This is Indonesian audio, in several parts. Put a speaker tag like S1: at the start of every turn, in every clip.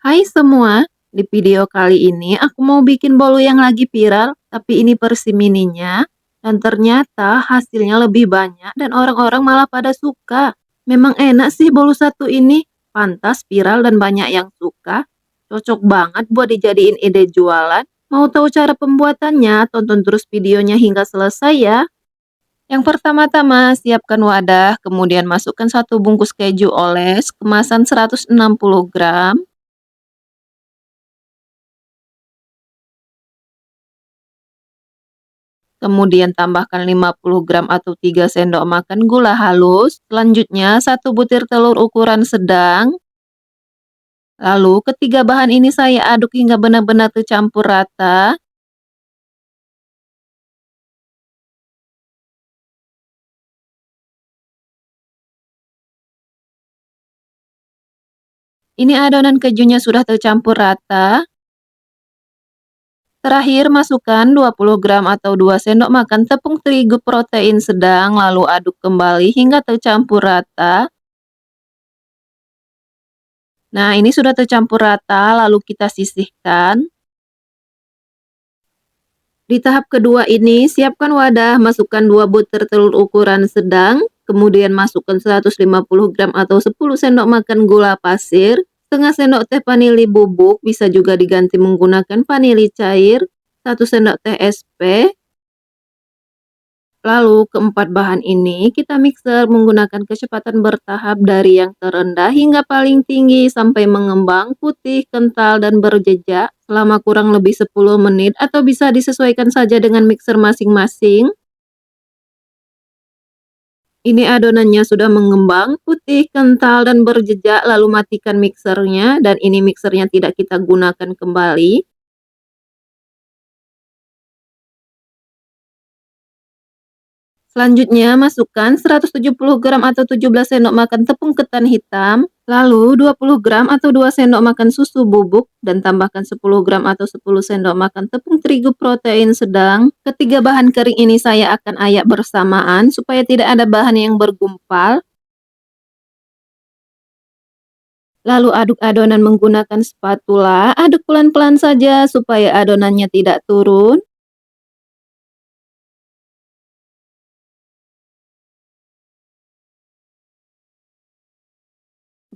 S1: Hai semua, di video kali ini aku mau bikin bolu yang lagi viral, tapi ini versi mininya. Dan ternyata hasilnya lebih banyak dan orang-orang malah pada suka. Memang enak sih bolu satu ini, pantas viral dan banyak yang suka. Cocok banget buat dijadiin ide jualan. Mau tahu cara pembuatannya? Tonton terus videonya hingga selesai ya. Yang pertama-tama, siapkan wadah, kemudian masukkan satu bungkus keju oles, kemasan 160 gram. Kemudian tambahkan 50 gram atau 3 sendok makan gula halus. Selanjutnya 1 butir telur ukuran sedang. Lalu ketiga bahan ini saya aduk hingga benar-benar tercampur rata. Ini adonan kejunya sudah tercampur rata. Terakhir masukkan 20 gram atau 2 sendok makan tepung terigu protein sedang, lalu aduk kembali hingga tercampur rata. Nah, ini sudah tercampur rata, lalu kita sisihkan. Di tahap kedua ini, siapkan wadah, masukkan 2 butir telur ukuran sedang, kemudian masukkan 150 gram atau 10 sendok makan gula pasir, setengah sendok teh vanili bubuk, bisa juga diganti menggunakan vanili cair, 1 sendok teh SP. Lalu keempat bahan ini kita mixer menggunakan kecepatan bertahap dari yang terendah hingga paling tinggi sampai mengembang, putih, kental, dan berjejak selama kurang lebih 10 menit atau bisa disesuaikan saja dengan mixer masing-masing. Ini adonannya sudah mengembang, putih, kental, dan berjejak, lalu matikan mixernya, dan ini mixernya tidak kita gunakan kembali. Selanjutnya, masukkan 170 gram atau 17 sendok makan tepung ketan hitam, lalu 20 gram atau 2 sendok makan susu bubuk, dan tambahkan 10 gram atau 10 sendok makan tepung terigu protein sedang. Ketiga bahan kering ini saya akan ayak bersamaan supaya tidak ada bahan yang bergumpal. Lalu aduk adonan menggunakan spatula, aduk pelan-pelan saja supaya adonannya tidak turun.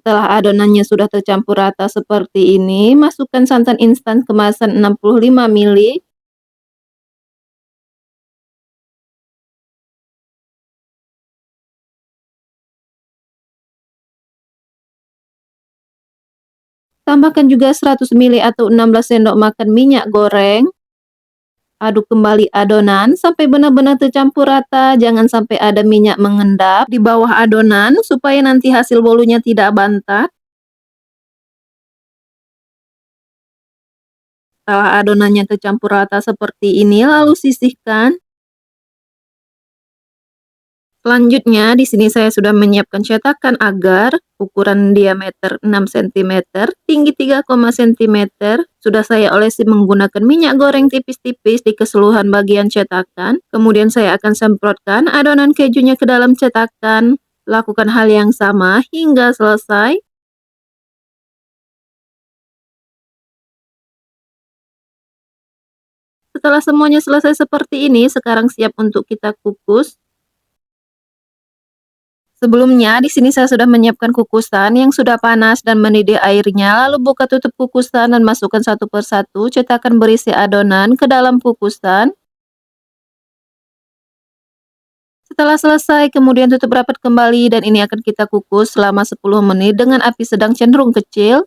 S1: Setelah adonannya sudah tercampur rata seperti ini, masukkan santan instan kemasan 65 ml. Tambahkan juga 100 ml atau 16 sendok makan minyak goreng. Aduk kembali adonan sampai benar-benar tercampur rata, jangan sampai ada minyak mengendap di bawah adonan supaya nanti hasil bolunya tidak bantat. Setelah adonannya tercampur rata seperti ini, lalu sisihkan. Selanjutnya, di sini saya sudah menyiapkan cetakan agar ukuran diameter 6 cm, tinggi 3, cm. Sudah saya olesi menggunakan minyak goreng tipis-tipis di keseluruhan bagian cetakan. Kemudian saya akan semprotkan adonan kejunya ke dalam cetakan. Lakukan hal yang sama hingga selesai. Setelah semuanya selesai seperti ini, sekarang siap untuk kita kukus. Sebelumnya, di sini saya sudah menyiapkan kukusan yang sudah panas dan mendidih airnya, lalu buka tutup kukusan dan masukkan satu persatu cetakan berisi adonan ke dalam kukusan. Setelah selesai, kemudian tutup rapat kembali dan ini akan kita kukus selama 10 menit dengan api sedang cenderung kecil.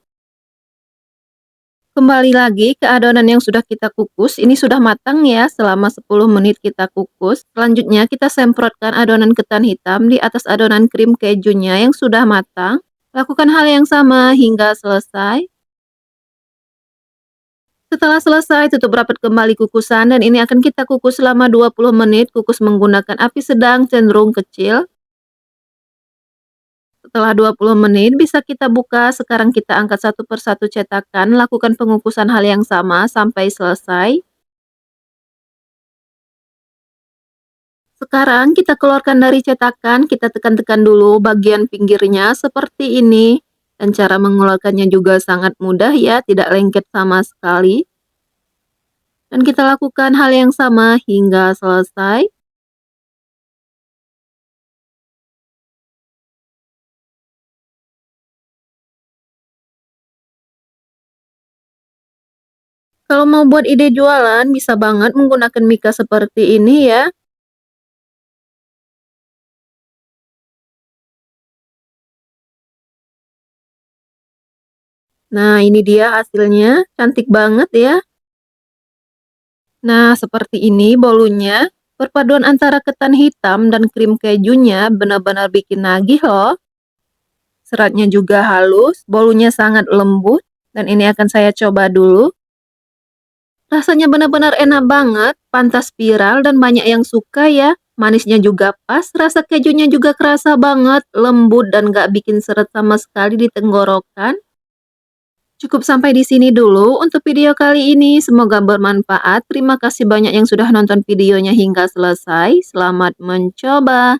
S1: Kembali lagi ke adonan yang sudah kita kukus, ini sudah matang ya selama 10 menit kita kukus. Selanjutnya kita semprotkan adonan ketan hitam di atas adonan krim kejunya yang sudah matang. Lakukan hal yang sama hingga selesai. Setelah selesai, tutup rapat kembali kukusan dan ini akan kita kukus selama 20 menit, kukus menggunakan api sedang cenderung kecil. Setelah 20 menit bisa kita buka, sekarang kita angkat satu persatu cetakan, lakukan pengukusan hal yang sama sampai selesai. Sekarang kita keluarkan dari cetakan, kita tekan-tekan dulu bagian pinggirnya seperti ini. Dan cara mengeluarkannya juga sangat mudah ya, tidak lengket sama sekali. Dan kita lakukan hal yang sama hingga selesai. Kalau mau buat ide jualan, bisa banget menggunakan mika seperti ini ya. Nah, ini dia hasilnya, cantik banget ya. Nah, seperti ini bolunya. Perpaduan antara ketan hitam dan krim kejunya benar-benar bikin nagih loh. Seratnya juga halus, bolunya sangat lembut, dan ini akan saya coba dulu. Rasanya benar-benar enak banget, pantas viral dan banyak yang suka ya. Manisnya juga pas, rasa kejunya juga kerasa banget, lembut dan gak bikin seret sama sekali di tenggorokan. Cukup sampai di sini dulu untuk video kali ini. Semoga bermanfaat. Terima kasih banyak yang sudah nonton videonya hingga selesai. Selamat mencoba.